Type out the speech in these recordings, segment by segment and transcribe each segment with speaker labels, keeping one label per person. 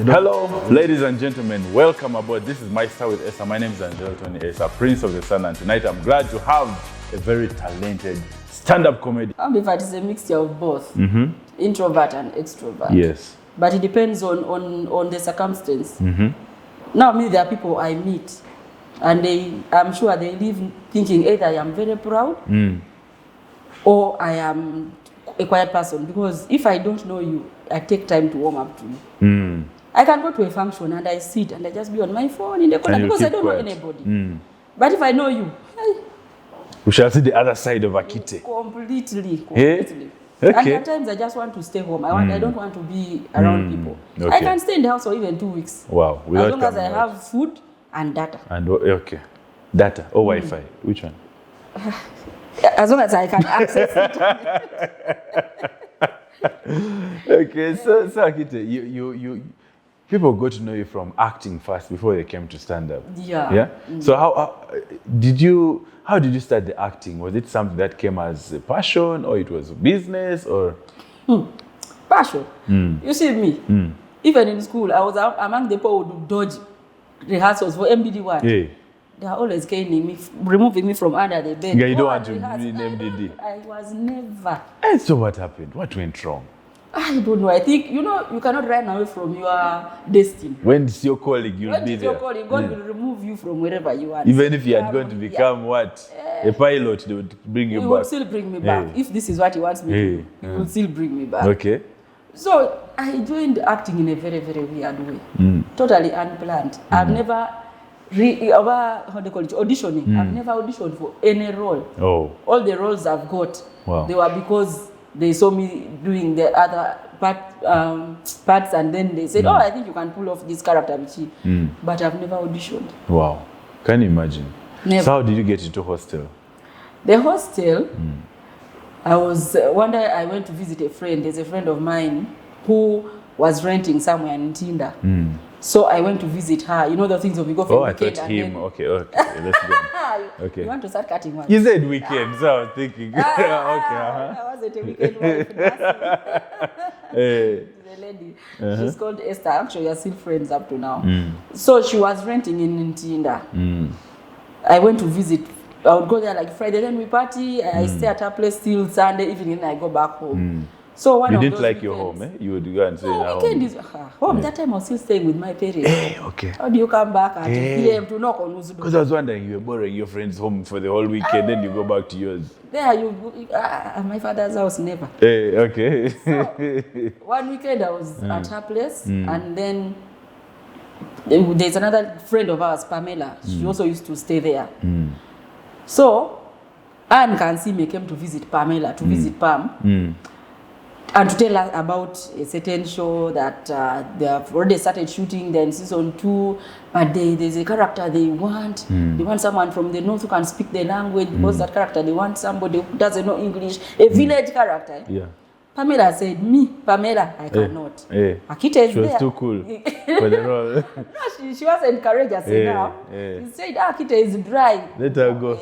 Speaker 1: Hello, ladies and gentlemen. Welcome aboard. This is My Star with Acer. My name is Tony Acer, Prince of the Sun, and tonight I'm glad to have a very talented stand-up comedy.
Speaker 2: Ambivert is a mixture of both, introvert and extrovert.
Speaker 1: Yes.
Speaker 2: But it depends on the circumstance. Now, there are people I meet, and I'm sure they live thinking either I am very proud or I am a quiet person, because if I don't know you, I take time to warm up to you. I can go to a function and I sit and I just be on my phone in the corner because I don't know anybody. But if I know you,
Speaker 1: we shall see the other side of Akite.
Speaker 2: Completely.
Speaker 1: Okay.
Speaker 2: And at times I just want to stay home. I don't want to be around people. Okay. I can stay in the house for even 2 weeks.
Speaker 1: Wow.
Speaker 2: As long as I have food and data.
Speaker 1: And okay. Data or Wi-Fi? Which one?
Speaker 2: As long as I can access it.
Speaker 1: Okay, so Akite, you people got to know you from acting first before they came to stand up.
Speaker 2: Yeah.
Speaker 1: So how did you start the acting? Was it something that came as a passion, or it was a business, or
Speaker 2: passion? You see me, even in school, I was among the people who dodge rehearsals for MDD1.
Speaker 1: Yeah.
Speaker 2: They are always caning me, removing me from under the bed.
Speaker 1: Yeah, you don't want to be in MDD.
Speaker 2: I was never.
Speaker 1: And so what happened? What went wrong?
Speaker 2: I don't know. I think, you cannot run away from your destiny.
Speaker 1: When it's your calling, you'll be there.
Speaker 2: When it's your calling, God will remove you from wherever you are.
Speaker 1: Even if you are going to become what? A pilot, they would bring you back.
Speaker 2: He will still bring me back. If this is what he wants me to do, he will still bring me back.
Speaker 1: Okay.
Speaker 2: So I joined acting in a very, very weird way. Totally unplanned. I've never auditioning. I've never auditioned for any role.
Speaker 1: Oh.
Speaker 2: All the roles I've got, they were because they saw me doing the other parts, and then they said, "Oh, I think you can pull off this character." But I've never auditioned.
Speaker 1: Wow. Can you imagine?
Speaker 2: Never.
Speaker 1: So how did you get into hostel?
Speaker 2: The hostel, I was one day I went to visit a friend. There's a friend of mine who was renting somewhere in Tinda. So I went to visit her. You know the things that we go for weekend.
Speaker 1: I thought him. Okay, let's go. Okay.
Speaker 2: You want to start cutting one?
Speaker 1: You said weekend, so I was thinking. Okay.
Speaker 2: I wasn't a weekend wife. The lady. She's called Esther. Actually, we are still friends up to now. So she was renting in Tinda. I went to visit. I would go there like Friday, then we party. I stay at her place till Sunday evening, and I go back home. So one
Speaker 1: you
Speaker 2: of
Speaker 1: didn't
Speaker 2: those
Speaker 1: like
Speaker 2: weekends,
Speaker 1: your home, eh? You would go and say,
Speaker 2: no, weekend is home. That time I was still staying with my parents.
Speaker 1: Okay.
Speaker 2: How do you come back at 2 p.m. to knock on whose door?
Speaker 1: Because I was wondering, you were borrowing your friend's home for the whole weekend, then you go back to yours.
Speaker 2: There, my father's house, never.
Speaker 1: Okay.
Speaker 2: So, one weekend I was at her place, and then there's another friend of ours, Pamela. She also used to stay there. So, Anne Kansime came to visit Pamela, to visit Pam. And to tell us about a certain show that they have already started shooting, then season 2, but there's a character they want. They want someone from the north who can speak the language, because that character, they want somebody who doesn't know English, a village character.
Speaker 1: Yeah.
Speaker 2: Pamela said, Pamela, I cannot. Akite is
Speaker 1: she was
Speaker 2: there.
Speaker 1: too cool for the role.
Speaker 2: No, she wasn't courageous enough. She said, Akite is dry.
Speaker 1: Let her go.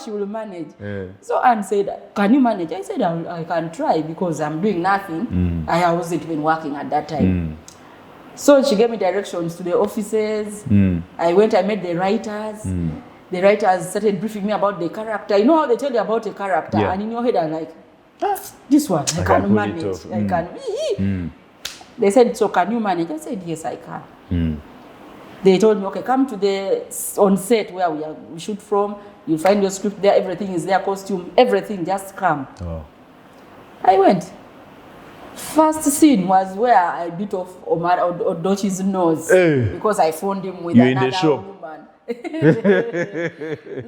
Speaker 2: She will manage. So Anne said, can you manage? I said, I can try, because I'm doing nothing. I wasn't even working at that time. So she gave me directions to the offices. I went, I met the writers. The writers started briefing me about the character. You know how they tell you about a character, and in your head I'm like, this one, I can manage. I can. They said, so can you manage? I said, yes, I can. They told me, okay, come to the on set where we shoot from. You find your script there, everything is there, costume, everything, just come. I went. First scene was where I bit off Omar Odochi's nose because I found him with another woman.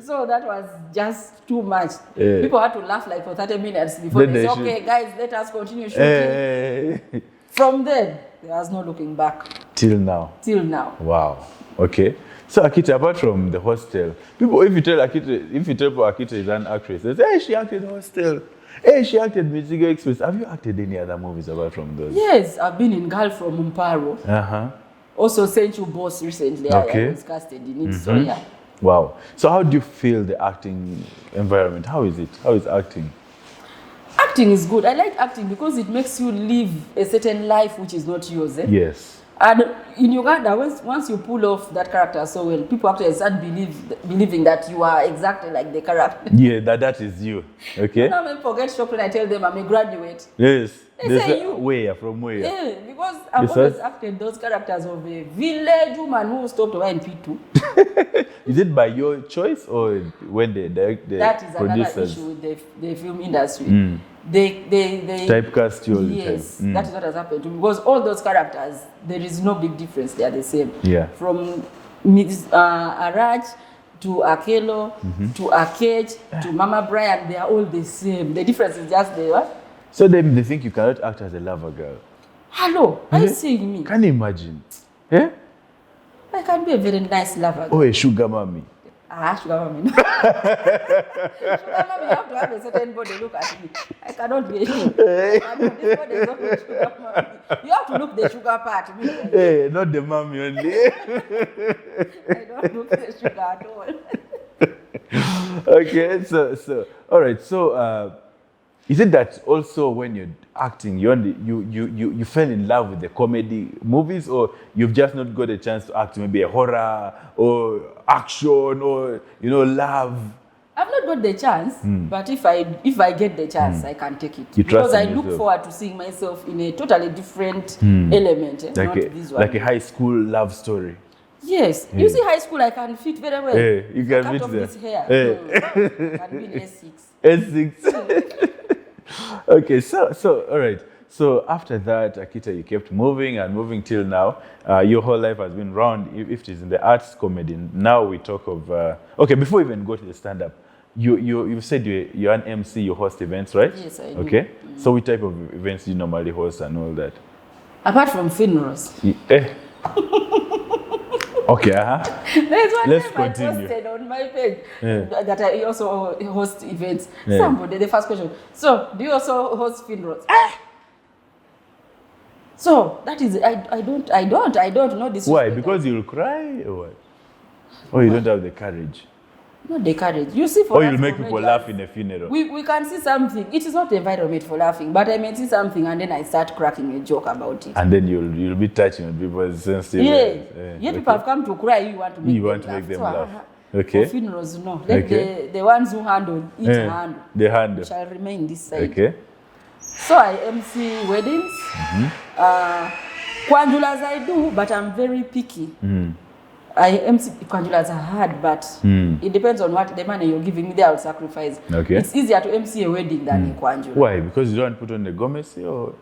Speaker 2: So that was just too much. People had to laugh like for 30 minutes before they said, okay, guys, let us continue shooting. From then, there was no looking back.
Speaker 1: Till now. Wow. Okay. So Akite, apart from the hostel, people, if you tell people Akite is an actress, they say, hey, she acted in the hostel. Hey, she acted in Mizigo Express. Have you acted any other movies apart from those?
Speaker 2: Yes, I've been in Girl from Mparo. Also, Senchu Boss recently. I was casted in it. So yeah.
Speaker 1: Wow. So how do you feel the acting environment? How is it? How is acting?
Speaker 2: Acting is good. I like acting because it makes you live a certain life which is not yours.
Speaker 1: Yes.
Speaker 2: And in Uganda, once you pull off that character so well, people actually start believing that you are exactly like the character.
Speaker 1: Yeah, that is you. Okay.
Speaker 2: Now people get shocked when I tell them I'm a graduate.
Speaker 1: Yes.
Speaker 2: They say you.
Speaker 1: Where? From where?
Speaker 2: Yeah, because I've always acted those characters of a village woman who stopped away in P2.
Speaker 1: Is it by your choice or when they direct the
Speaker 2: that is
Speaker 1: producers?
Speaker 2: Another issue with the film industry. They
Speaker 1: typecast you all the time.
Speaker 2: Yes, that is what has happened to me. Because all those characters, there is no big difference. They are the same.
Speaker 1: Yeah.
Speaker 2: From Araj to Akelo to Akite to Mama Brian, they are all the same. The difference is just the what?
Speaker 1: So they think you cannot act as a lover girl.
Speaker 2: Hello, are you seeing me?
Speaker 1: Can you imagine? Yeah?
Speaker 2: I can be a very nice lover girl.
Speaker 1: Oh, a sugar mommy.
Speaker 2: Sugar mommy. Sugar mommy, you have to have a certain body. Look at me. I cannot be a sugar. This body is not a sugar mommy. You have to look the sugar part.
Speaker 1: Hey, not the mommy only.
Speaker 2: I don't look the sugar at all.
Speaker 1: Okay, so all right. So, is it that also when you're acting, you fell in love with the comedy movies, or you've just not got a chance to act maybe a horror or action or love?
Speaker 2: I've not got the chance, but if I get the chance, I can take it.
Speaker 1: You trust
Speaker 2: because I
Speaker 1: in
Speaker 2: look
Speaker 1: yourself.
Speaker 2: forward to seeing myself in a totally different element, not this one.
Speaker 1: Like a high school love story.
Speaker 2: Yes, you see, high school I can fit very well.
Speaker 1: You can fit there.
Speaker 2: This hair. Can be in S6.
Speaker 1: S6. Okay, so all right. So after that, Akite, you kept moving and moving till now. Your whole life has been round, if it is in the arts, comedy. Now we talk of okay. Before we even go to the stand-up, you said you're an MC. You host events, right?
Speaker 2: Yes, I do.
Speaker 1: Okay. So what type of events do you normally host and all that?
Speaker 2: Apart from funerals.
Speaker 1: Okay,
Speaker 2: There's one
Speaker 1: Let's
Speaker 2: time
Speaker 1: continue.
Speaker 2: I posted on my page that I also host events.
Speaker 1: Yeah.
Speaker 2: Somebody, the first question. So, do you also host funerals? So that is I don't know this.
Speaker 1: Why? Because you'll cry or what? Or you don't have the courage?
Speaker 2: Not the courage. You see, for
Speaker 1: or
Speaker 2: us
Speaker 1: you'll make people
Speaker 2: comedians,
Speaker 1: laugh in a funeral.
Speaker 2: We can see something. It is not the environment for laughing, but I may see something and then I start cracking a joke about it.
Speaker 1: And then you'll be touching on people's sensitive.
Speaker 2: Yeah. People have come to cry. You want to make them laugh.
Speaker 1: Okay.
Speaker 2: For funerals, no. Let the ones who handle each hand.
Speaker 1: The hand
Speaker 2: Shall remain this side.
Speaker 1: Okay.
Speaker 2: So I MC weddings. Kwanjulas I do, but I'm very picky. I MC Kwanjulas are hard, but it depends on what the money you're giving me. There, I'll sacrifice.
Speaker 1: Okay.
Speaker 2: It's easier to MC a wedding than a Kwanjula.
Speaker 1: Why? Because you don't put on the gomesi or?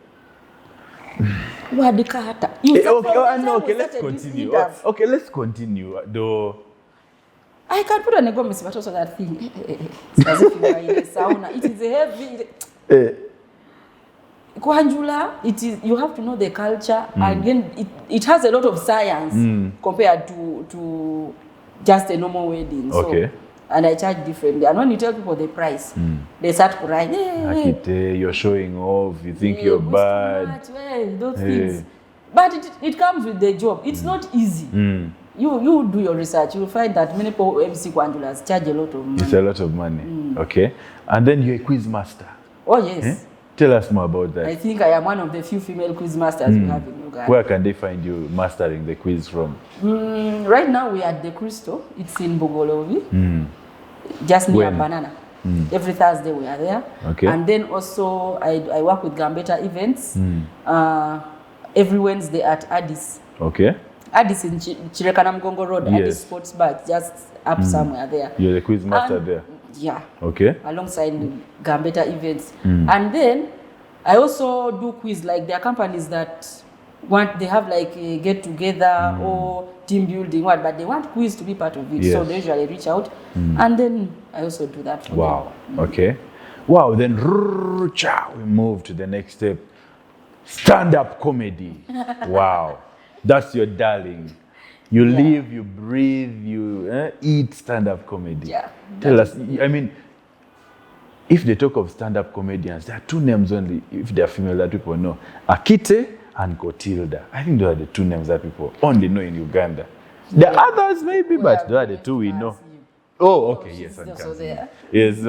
Speaker 1: Okay, let's continue. Okay, let's continue. Though.
Speaker 2: I can put on a gomesi, but also that thing. It's as if you are in a sauna. It is a heavy. Kwanjula, you have to know the culture, and then it has a lot of science compared to just a normal wedding.
Speaker 1: Okay.
Speaker 2: So, and I charge differently. And when you tell people the price, they start crying.
Speaker 1: Akite, you're showing off. You think you're bad.
Speaker 2: Those things. But it comes with the job. It's not easy. You do your research. You'll find that many people MC Kwanjulas charge a lot of money.
Speaker 1: It's a lot of money. Okay. And then you're a quiz master.
Speaker 2: Oh, yes.
Speaker 1: Tell us more about that.
Speaker 2: I think I am one of the few female quiz masters we have in Uganda.
Speaker 1: Where can they find you mastering the quiz from?
Speaker 2: Right now we are at the Crystal. It's in Bogolovi, just near Banana. Every Thursday we are there.
Speaker 1: Okay.
Speaker 2: And then also I work with Gambetta events every Wednesday at Addis.
Speaker 1: Okay.
Speaker 2: Addis in Chirekana Mgongo Road,
Speaker 1: Yes.
Speaker 2: Addis Sports Bar, just up somewhere there.
Speaker 1: You're the quiz master there.
Speaker 2: Yeah.
Speaker 1: Okay.
Speaker 2: Alongside Gambetta events. And then I also do quiz, like there are companies that they have like a get together or team building, but they want quiz to be part of it.
Speaker 1: Yes.
Speaker 2: So they usually reach out. And then I also do that for them.
Speaker 1: Okay. Wow. Then we move to the next step. Stand-up comedy. Wow. That's your darling. You live, you breathe, you eat stand-up comedy.
Speaker 2: Yeah.
Speaker 1: Tell us, I mean, if they talk of stand-up comedians, there are two names only, if they are female, that people know. Akite and Kotilda. I think those are the two names that people only know in Uganda. There are others maybe, but those are the two we know. Oh, okay,
Speaker 2: she's
Speaker 1: yes, and
Speaker 2: also
Speaker 1: Kansi.
Speaker 2: there.
Speaker 1: Yes,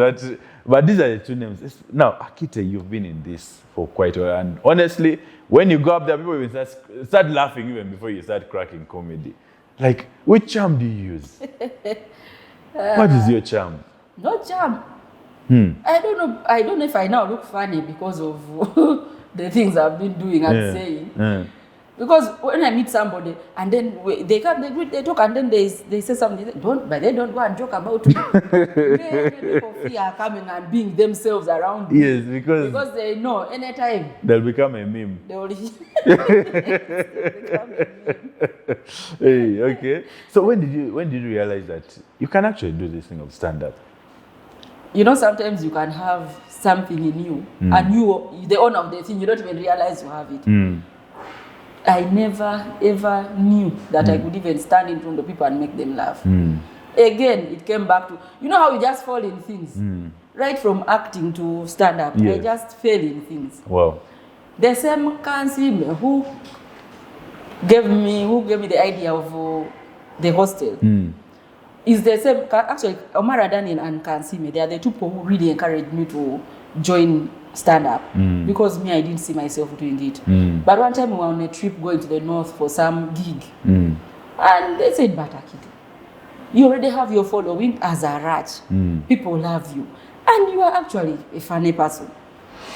Speaker 1: but these are the two names. Now, Akite, you've been in this for quite a while, and honestly, when you go up there, people will start laughing even before you start cracking comedy. Like, which charm do you use? What is your charm?
Speaker 2: No charm. I don't know if I now look funny because of the things I've been doing and saying. Because when I meet somebody and then they come, they talk, and then they say something, they don't go and joke about me. Many people fear coming and being themselves around me.
Speaker 1: Yes, because
Speaker 2: they know anytime
Speaker 1: they'll become a meme.
Speaker 2: They will become a meme.
Speaker 1: Hey, okay. So when did you realize that you can actually do this thing of stand-up?
Speaker 2: You know, sometimes you can have something in you, and you, the owner of the thing, you don't even realize you have it. I never ever knew that I could even stand in front of people and make them laugh. Again, it came back to, you know how you just fall in things? Right from acting to stand-up,
Speaker 1: yes.
Speaker 2: I just fell in things.
Speaker 1: Wow.
Speaker 2: The same Kansi who gave me the idea of the hostel is the same. Actually, Omar Adani and Kansi, they are the two people who really encouraged me to join stand-up because me, I didn't see myself doing it. But one time we were on a trip going to the north for some gig, and they said, "But Akite, you already have your following as a rat. People love you, and you are actually a funny person.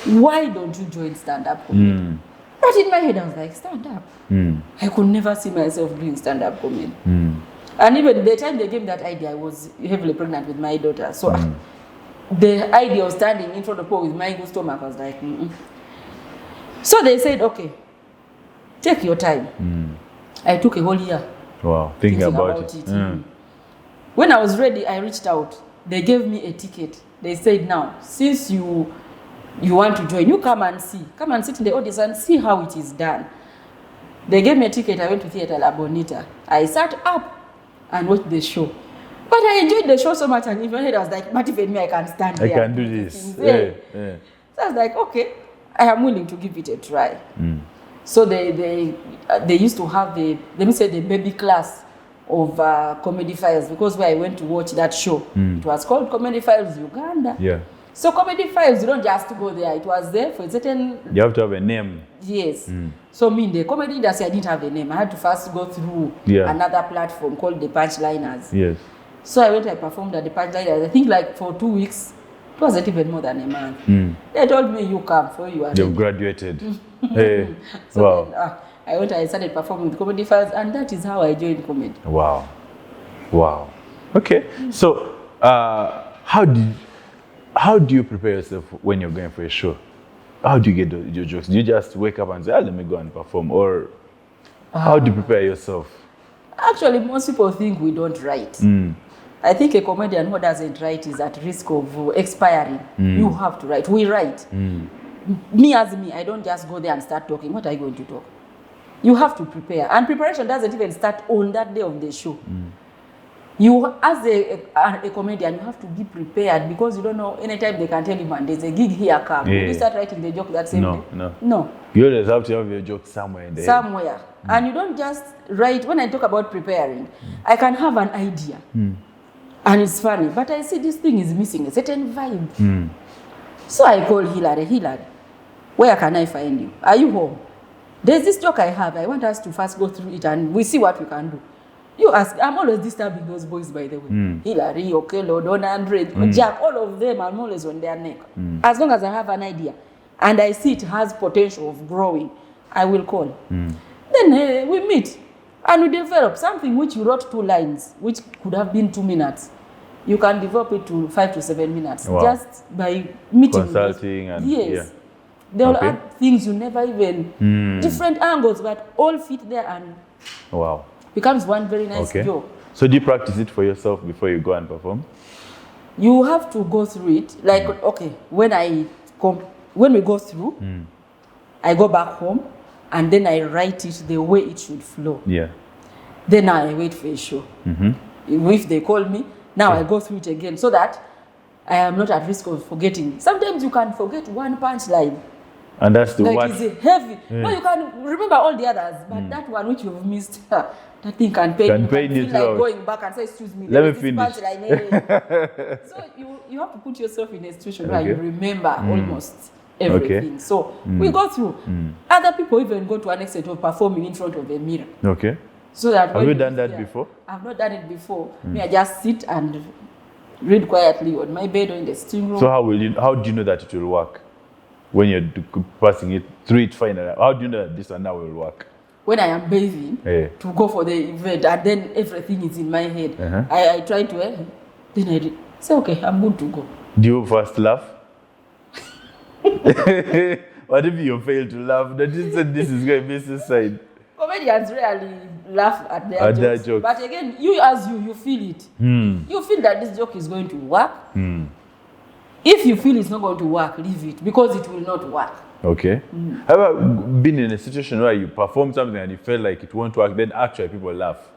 Speaker 2: Why don't you join stand-up comedy?" But in my head, I was like, stand-up? I could never see myself doing stand-up comedy. And even the time they gave me that idea, I was heavily pregnant with my daughter. So the idea of standing in front of people with my good stomach was like, So they said, okay, take your time. I took a whole year.
Speaker 1: Wow, thinking about it.
Speaker 2: When I was ready, I reached out. They gave me a ticket. They said, now, since you want to join, you come and see. Come and sit in the audience and see how it is done. They gave me a ticket. I went to Theatre La Bonita. I sat up and watched the show. But I enjoyed the show so much, and in my head I was like, but even me, I can stand
Speaker 1: I
Speaker 2: there.
Speaker 1: can do this.
Speaker 2: So I was like, okay, I am willing to give it a try. So they used to have the baby class of Comedy Files, because where I went to watch that show, it was called Comedy Files Uganda.
Speaker 1: Yeah.
Speaker 2: So Comedy Files, you don't just go there. It was there for a certain...
Speaker 1: You have to have a name.
Speaker 2: Yes. So me, in the comedy industry, I didn't have a name. I had to first go through another platform called the Punchliners.
Speaker 1: Yes.
Speaker 2: So I performed at the Punchliners. I think like for 2 weeks. It wasn't even more than a month. They told me, you come for you.
Speaker 1: You've graduated. Hey.
Speaker 2: So
Speaker 1: Wow.
Speaker 2: then, I started performing with Comedy Files, and that is how I joined comedy.
Speaker 1: Wow. Wow. Okay. So how do you prepare yourself when you're going for a show? How do you get your jokes? Do you just wake up and say, let me go and perform? Or how do you prepare yourself?
Speaker 2: Actually, most people think we don't write. I think a comedian who doesn't write is at risk of expiring. You have to write. We write. Me, I don't just go there and start talking. What are you going to talk? You have to prepare. And preparation doesn't even start on that day of the show. You, as a comedian, you have to be prepared, because you don't know, anytime they can tell you, man, there's a gig here, come. Will you start writing the joke that same day? No.
Speaker 1: You always have to have your joke somewhere in there.
Speaker 2: Somewhere. And you don't just write. When I talk about preparing, I can have an idea. And it's funny, but I see this thing is missing a certain vibe. So I call Hilary. Where can I find you? Are you home? There's this joke I have. I want us to first go through it and we see what we can do. You ask, I'm always disturbing those boys, by the way. Hilary, Okello, Don Andre, Jack, all of them, I'm always on their neck. As long as I have an idea and I see it has potential of growing, I will call. Then we meet and we develop something which you wrote 2 lines, which could have been 2 minutes. You can develop it to 5 to 7 minutes just by meeting.
Speaker 1: Consulting and
Speaker 2: yes. They will add things you never even, different angles, but all fit there and becomes one very nice joke.
Speaker 1: So do you practice it for yourself before you go and perform?
Speaker 2: You have to go through it. Like, okay, when we go through, I go back home and then I write it the way it should flow. Yeah. Then I wait for a show. If they call me, now I go through it again so that I am not at risk of forgetting. Sometimes you can forget one punchline.
Speaker 1: And that's the
Speaker 2: like
Speaker 1: what?
Speaker 2: It's heavy. No, you can remember all the others, but that one which you've missed, that thing can pain you.
Speaker 1: Pain you
Speaker 2: feel like
Speaker 1: throughout.
Speaker 2: going back and say, excuse me,
Speaker 1: Let me
Speaker 2: this
Speaker 1: finish.
Speaker 2: punchline. So you have to put yourself in a situation where you remember almost everything. So we go through. Other people even go to an extent of performing in front of a mirror.
Speaker 1: Okay.
Speaker 2: So that
Speaker 1: Have you done that before?
Speaker 2: I've not done it before. Me, I just sit and read quietly on my bed or in the sitting room.
Speaker 1: So how do you know that it will work? When you're passing it through it finally, how do you know that this one now will work?
Speaker 2: When I am bathing to go for the event and then everything is in my head, I try to, then I say, okay, I'm good to go.
Speaker 1: Do you first laugh? What if you fail to laugh? That is this is going to be suicide.
Speaker 2: Comedians rarely laugh at their jokes. But again, you feel it. You feel that this joke is going to work. If you feel it's not going to work, leave it, because it will not work.
Speaker 1: Okay. Have you ever been in a situation where you perform something and you felt like it won't work, then actually people laugh?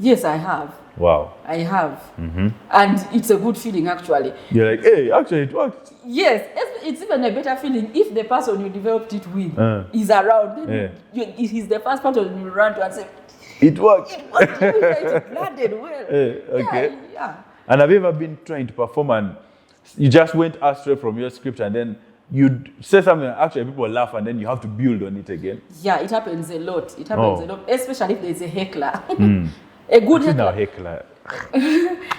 Speaker 2: Yes, I have.
Speaker 1: Wow.
Speaker 2: I have. And it's a good feeling, actually.
Speaker 1: You're like, hey, actually it worked.
Speaker 2: Yes, it's even a better feeling if the person you developed it with is around. Then he's the first person you run to and say,
Speaker 1: it worked.
Speaker 2: It worked. It landed well.
Speaker 1: Okay.
Speaker 2: Yeah.
Speaker 1: And have you ever been trying to perform and you just went astray from your script and then you say something and actually people laugh and then you have to build on it again?
Speaker 2: Yeah, it happens a lot. It happens a lot, especially if there's a heckler. A good
Speaker 1: heckler.
Speaker 2: A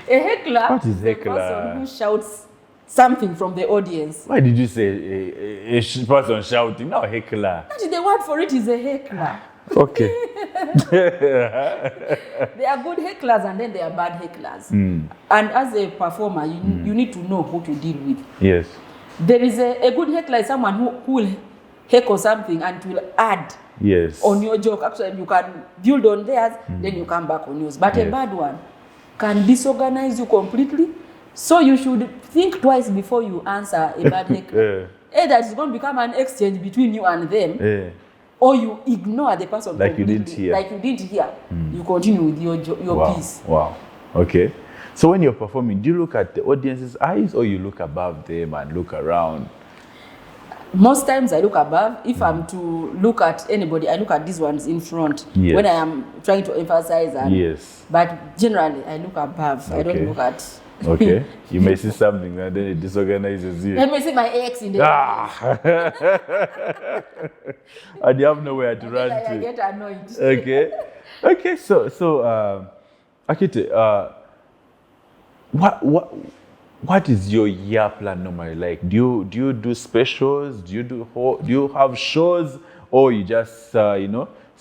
Speaker 2: heckler.
Speaker 1: What is heckler?
Speaker 2: A person who shouts something from the audience.
Speaker 1: Why did you say a person shouting? No, heckler.
Speaker 2: The word for it is a heckler.
Speaker 1: Okay.
Speaker 2: There are good hecklers and then there are bad hecklers. And as a performer, you need to know who to deal with.
Speaker 1: Yes.
Speaker 2: There is a good heckler is someone who will heckle something and will add on your joke. Actually, you can build on theirs, then you come back on yours. But a bad one can disorganize you completely. So you should think twice before you answer a bad heckler. Either it's going to become an exchange between you and them, or you ignore the person
Speaker 1: like you didn't hear.
Speaker 2: Like you didn't hear. You continue with your piece.
Speaker 1: Wow. Okay. So when you're performing, do you look at the audience's eyes or you look above them and look around?
Speaker 2: Most times I look above. If I'm to look at anybody, I look at these ones in front when I am trying to emphasize. But generally, I look above. I don't look at...
Speaker 1: Okay. You may see something and then it disorganizes you.
Speaker 2: Let me see my ex in the
Speaker 1: and you have nowhere to run to.
Speaker 2: I get annoyed.
Speaker 1: Okay. Okay, so Akite, what is your year plan normally like? Do you do specials? Do you have shows, or you just say,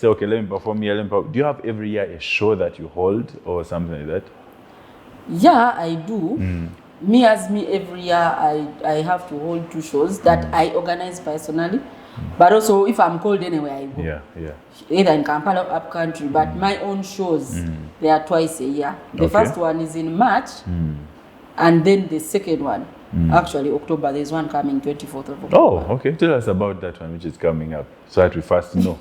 Speaker 1: okay, let me perform here, do you have every year a show that you hold or something like that?
Speaker 2: Yeah, I do. Me, every year I have to hold 2 shows that I organize personally. But also, if I'm called anywhere, I go.
Speaker 1: Yeah.
Speaker 2: Either in Kampala or up country. But my own shows, they are twice a year. The first one is in March, and then the second one, actually October. There's one coming 24th of October.
Speaker 1: Oh, okay. Tell us about that one, which is coming up, so that we first know.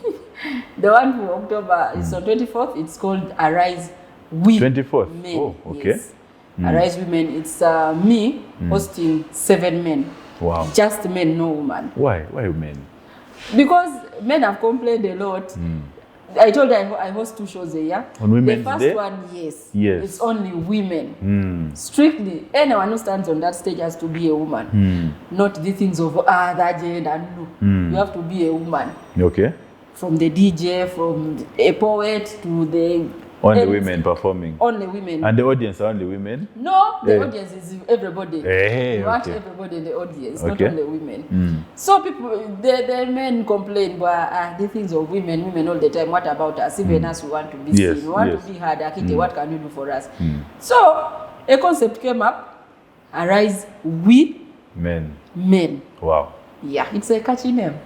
Speaker 2: The one for October is on 24th. It's called Arise We
Speaker 1: 24th.
Speaker 2: Men.
Speaker 1: Oh, okay.
Speaker 2: Yes. Arise Women. It's me hosting 7 men.
Speaker 1: Wow.
Speaker 2: Just men, no woman.
Speaker 1: Why men?
Speaker 2: Because men have complained a lot. I told you I host 2 shows a year.
Speaker 1: On Women's
Speaker 2: The first
Speaker 1: Day?
Speaker 2: one, yes. It's only women. Strictly, anyone who stands on that stage has to be a woman. Not the things of that gender. No. You have to be a woman.
Speaker 1: Okay.
Speaker 2: From the DJ, from a poet to the...
Speaker 1: Only women performing.
Speaker 2: Only women.
Speaker 1: And the audience are only women?
Speaker 2: No, the audience is everybody. We want everybody in the audience, not only women. So people, the men complain, but the things of women all the time. What about us? Even us, we want to be seen. We want to be heard. Akite, what can you do for us? So a concept came up. Arise, we men.
Speaker 1: Wow.
Speaker 2: Yeah, it's a catchy name.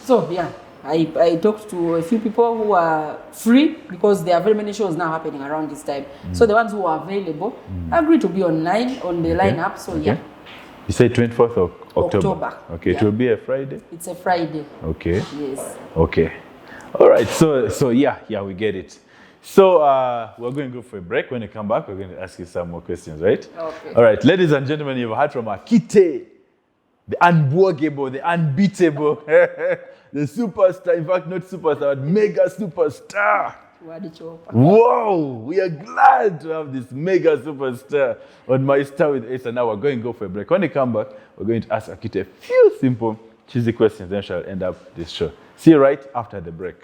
Speaker 2: So yeah. I talked to a few people who are free because there are very many shows now happening around this time. So the ones who are available agreed to be online on the lineup. So yeah.
Speaker 1: You say 24th of October. Okay, it will be a Friday?
Speaker 2: It's a Friday.
Speaker 1: Okay.
Speaker 2: Yes.
Speaker 1: Okay. All right. So yeah, we get it. So we're going to go for a break. When you come back, we're going to ask you some more questions, right?
Speaker 2: Okay.
Speaker 1: All right. Ladies and gentlemen, you've heard from Akite. the unbogable, the unbeatable, the superstar, in fact, not superstar, but mega superstar. Wow, we are glad to have this mega superstar on My Star with Acer. Now we're going to go for a break. When we come back, we're going to ask Akite a few simple, cheesy questions, then she'll end up this show. See you right after the break.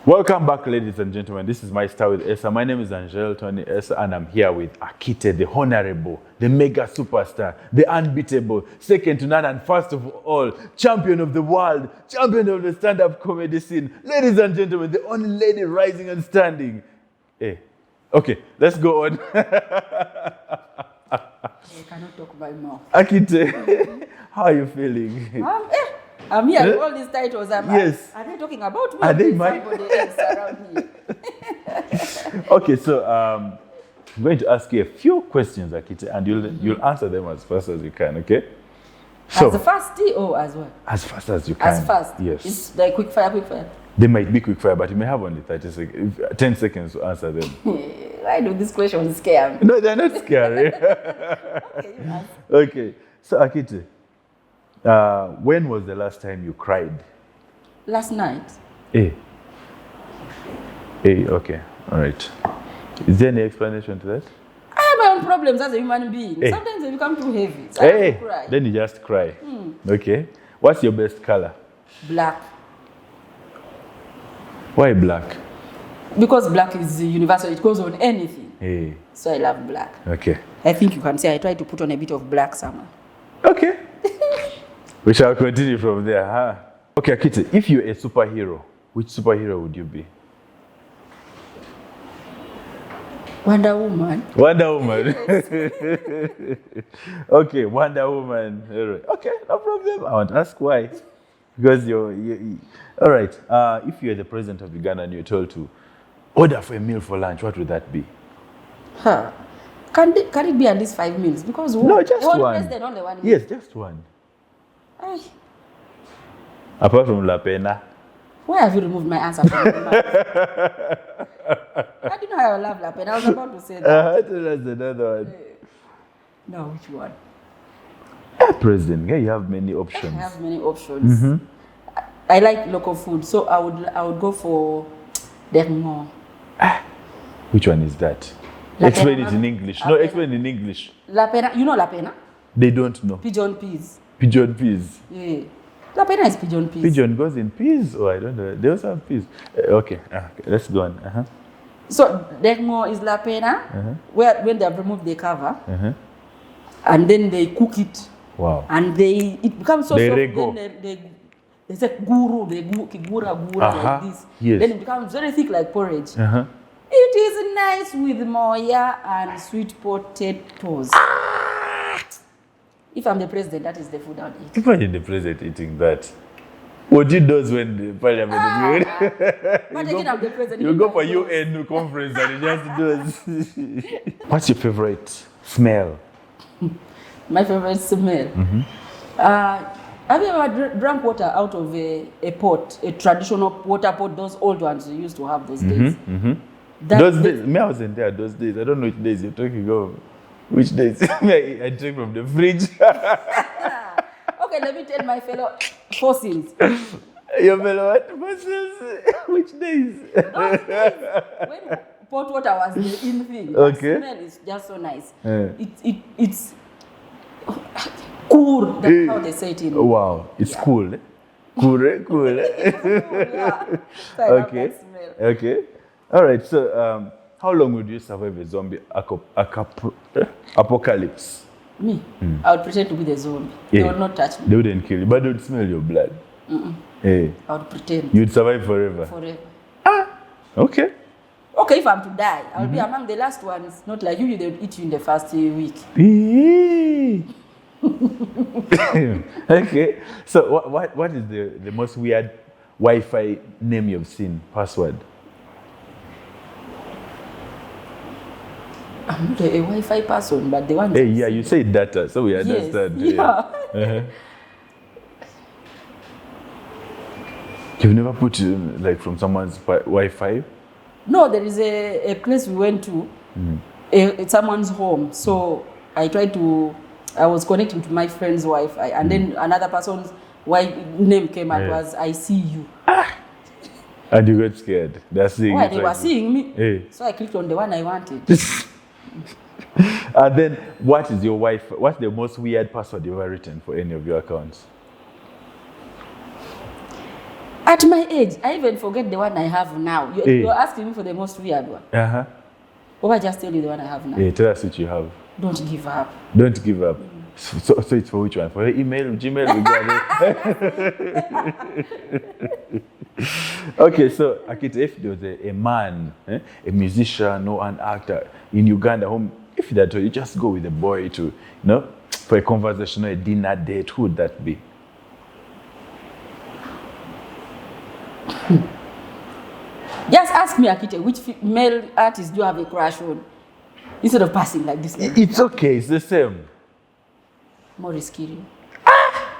Speaker 1: Welcome back, ladies and gentlemen. This is My Star with Acer. My name is Angel Tony Acer, and I'm here with Akite, the honorable, the mega superstar, the unbeatable, second to none, and first of all, champion of the world, champion of the stand-up comedy scene. Ladies and gentlemen, the only lady rising and standing. Hey. Okay, let's go on.
Speaker 2: I cannot talk by mouth.
Speaker 1: Akite, how are you feeling?
Speaker 2: I'm here with all these titles.
Speaker 1: Yes.
Speaker 2: Are they talking about me?
Speaker 1: Are they mine?
Speaker 2: Somebody else around me.
Speaker 1: Okay, so I'm going to ask you a few questions, Akite, and you'll answer them as fast as you can, okay? So,
Speaker 2: as fast or as well?
Speaker 1: As fast as you can.
Speaker 2: As fast?
Speaker 1: Yes.
Speaker 2: It's like quick fire, quick fire.
Speaker 1: They might be quick fire, but you may have only 30 seconds, 10 seconds to answer them.
Speaker 2: Why do these questions scare me?
Speaker 1: No, they're not scary.
Speaker 2: Okay, you ask.
Speaker 1: Okay, so Akite, when was the last time you cried?
Speaker 2: Last night.
Speaker 1: Hey, okay, all right. Is there any explanation to that?
Speaker 2: I have my own problems as a human being.
Speaker 1: Hey.
Speaker 2: Sometimes they become too heavy. So I have to cry.
Speaker 1: Then you just cry. Okay. What's your best color?
Speaker 2: Black.
Speaker 1: Why black?
Speaker 2: Because black is universal. It goes on anything.
Speaker 1: Hey.
Speaker 2: So I love black.
Speaker 1: Okay.
Speaker 2: I think you can say I try to put on a bit of black somewhere.
Speaker 1: Okay. We shall continue from there, huh? Okay, Akite, if you're a superhero, which superhero would you be?
Speaker 2: Wonder Woman.
Speaker 1: Wonder Woman. Okay, Wonder Woman. Okay, no problem. I want to ask why. Because you're all right. If you're the president of Uganda and you're told to order for a meal for lunch, what would that be?
Speaker 2: Huh. Can it be at least 5 meals? Because
Speaker 1: No, just
Speaker 2: the
Speaker 1: one.
Speaker 2: president, only one meal.
Speaker 1: Yes, just one.
Speaker 2: Ay,
Speaker 1: Apart from La Pena.
Speaker 2: why have you removed my answer from your mouth? I didn't know I love Lapen. I was about to say that.
Speaker 1: I thought that's another one.
Speaker 2: No, which one?
Speaker 1: President, yeah, you have many
Speaker 2: I
Speaker 1: options.
Speaker 2: have many options. I like local food, so I would go for Dermo.
Speaker 1: Which one is that?
Speaker 2: La
Speaker 1: Explain
Speaker 2: Pena.
Speaker 1: it in English.
Speaker 2: La
Speaker 1: No,
Speaker 2: Pena.
Speaker 1: explain in English.
Speaker 2: La Pena, you know La Pena?
Speaker 1: They don't know.
Speaker 2: Pigeon peas.
Speaker 1: Pigeon peas.
Speaker 2: Yeah. La Pena is pigeon peas.
Speaker 1: Pigeon goes in peas? Oh, I don't know. They also have peas. Okay, let's go on.
Speaker 2: So Dermo is La Pena, where when they have removed the cover, and then they cook it.
Speaker 1: Wow.
Speaker 2: And it becomes so
Speaker 1: They
Speaker 2: soft.
Speaker 1: rego.
Speaker 2: Then they say guru, gura like this.
Speaker 1: Yes.
Speaker 2: Then it becomes very thick like porridge. It is nice with moya and sweet potatoes. If I'm the president, that is the food I'll eat.
Speaker 1: Imagine the president eating that. What he does when the parliament is
Speaker 2: But again, I'm the president.
Speaker 1: you go for UN conference and he just does. What's your favorite smell?
Speaker 2: My favorite smell. Have you ever drank water out of a pot, a traditional water pot, those old ones you used to have those days?
Speaker 1: Those days, me, I wasn't there those days. I don't know which days you're talking of. Which days? I drink from the fridge.
Speaker 2: Okay, let me tell my fellow fossils.
Speaker 1: Your fellow what? Fossils? Which days?
Speaker 2: Those days, when pot water was the in thing.
Speaker 1: Okay.
Speaker 2: The smell is just so nice. It's cool. That's how they say it in.
Speaker 1: Wow, it's cool. Eh? Cool, eh? Cool. Eh?
Speaker 2: It's cool, yeah. So I love that smell.
Speaker 1: Okay. All right. So, how long would you survive a zombie apocalypse?
Speaker 2: Me? I would pretend to be the zombie. They would not touch me.
Speaker 1: They wouldn't kill you, but they would smell your blood. Hey.
Speaker 2: I would pretend.
Speaker 1: You'd survive forever.
Speaker 2: Forever.
Speaker 1: Okay.
Speaker 2: Okay, if I'm to die, I'll be among the last ones. Not like you, they would eat you in the first week.
Speaker 1: Okay. So what is the most weird Wi-Fi name you've seen? Password?
Speaker 2: I'm not a Wi-Fi person, but the one.
Speaker 1: Hey, yeah, you say data, so we understand.
Speaker 2: Yes, yeah.
Speaker 1: You've never put like from someone's Wi-Fi?
Speaker 2: No, there is a place we went to, it's someone's home. So I was connecting to my friend's Wi-Fi, and then another person's name came and was I see you.
Speaker 1: And you got scared. They're seeing
Speaker 2: Why? They were seeing me.
Speaker 1: Hey.
Speaker 2: So I clicked on the one I wanted.
Speaker 1: And then what is your Wi-Fi? What's the most weird password you've ever written for any of your accounts?
Speaker 2: At my age, I even forget the one I have now. You're asking me for the most weird one. Or I just tell you the one I have now.
Speaker 1: Yeah, tell us what you have.
Speaker 2: Don't give up.
Speaker 1: Don't give up. So it's for which one? For your email, Gmail? Okay, so Akite, if there was a man, a musician or an actor in Uganda, whom, if that were, you just go with a boy to, for a conversation or a dinner date, who would that be?
Speaker 2: Just ask me, Akite, which male artist do you have a crush on? Instead of passing like this.
Speaker 1: It's okay, it's the same.
Speaker 2: Maurice Kiri.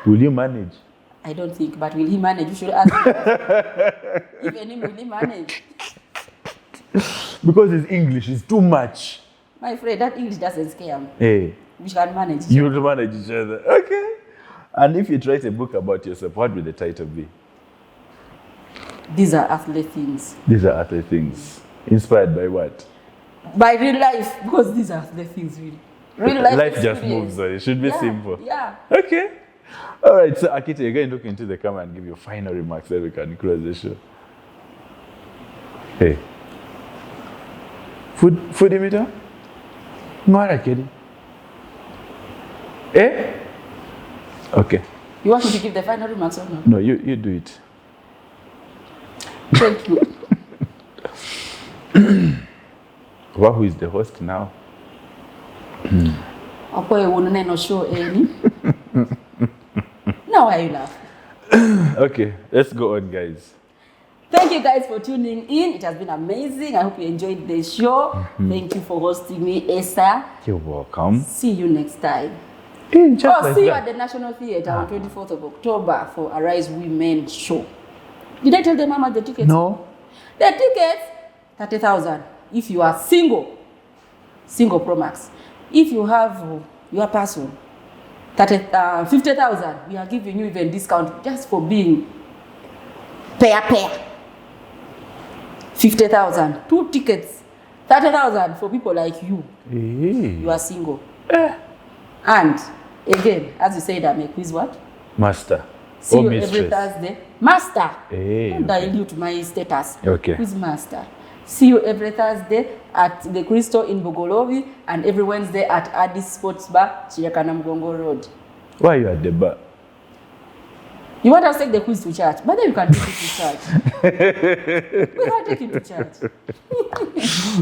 Speaker 1: Will you manage?
Speaker 2: I don't think, but will he manage? You should ask him. If any, will he manage?
Speaker 1: Because his English is too much.
Speaker 2: My friend, that English doesn't scare me.
Speaker 1: Hey.
Speaker 2: We can manage.
Speaker 1: You will manage each other. Okay. And if you write a book about yourself, what would the title be?
Speaker 2: These are earthly things.
Speaker 1: These are earthly things. Inspired by what?
Speaker 2: By real life, because these are earthly things, really. Real life.
Speaker 1: Life just moves on. It should be simple.
Speaker 2: Yeah.
Speaker 1: Okay. All right. So, Akite, you're going to look into the camera and give your final remarks so we can close the show. Hey. Food emitter? No, Akite. Eh? Okay.
Speaker 2: You want me to give the final remarks or not?
Speaker 1: No, you do it.
Speaker 2: Thank you.
Speaker 1: Well, who is the host now?
Speaker 2: Now why you laugh?
Speaker 1: Okay, let's go on, guys.
Speaker 2: Thank you guys for tuning in. It has been amazing. I hope you enjoyed the show. Thank you for hosting me, Acer.
Speaker 1: You're welcome.
Speaker 2: See you next time.
Speaker 1: See you
Speaker 2: at the National Theatre on 24th of October for Arise Women Show. Did I tell them how much the tickets?
Speaker 1: No.
Speaker 2: The tickets, 30,000. If you are single Pro Max. If you have your person, 50,000. We are giving you even discount just for being pair. 50,000. 2 tickets, 30,000 for people like you.
Speaker 1: Hey.
Speaker 2: You are single. And again, as you said, I'm a quiz what?
Speaker 1: Master.
Speaker 2: See you every Thursday. Master.
Speaker 1: Hey,
Speaker 2: Don't dilute my status.
Speaker 1: Okay.
Speaker 2: Quiz master. See you every Thursday at the Crystal in Bogolovi and every Wednesday at Addis Sports Bar, Chirekana Mgongo Road.
Speaker 1: Why are you at the bar?
Speaker 2: You want us to take the quiz to church? But then you can take it to church. We can take it to church.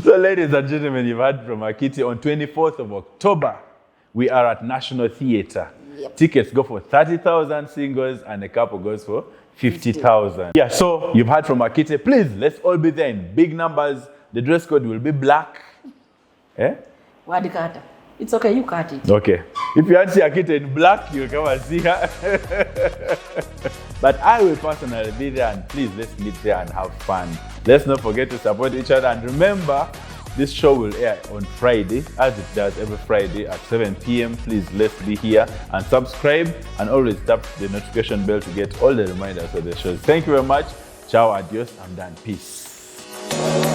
Speaker 1: So, ladies and gentlemen, you've heard from Akite. On 24th of October, we are at National Theatre.
Speaker 2: Yep.
Speaker 1: Tickets go for 30,000 singles and a couple goes for 50,000. Yeah, so you've heard from Akite. Please, let's all be there in big numbers. The dress code will be black. Eh?
Speaker 2: Wadikata. It's okay, you cut it.
Speaker 1: Okay. If you want to see Akite in black, you'll come and see her. But I will personally be there, and please, let's meet there and have fun. Let's not forget to support each other. And remember, this show will air on Friday, as it does every Friday at 7 p.m. Please, let's be here and subscribe, and always tap the notification bell to get all the reminders of the shows. Thank you very much. Ciao, adios, I'm done. Peace.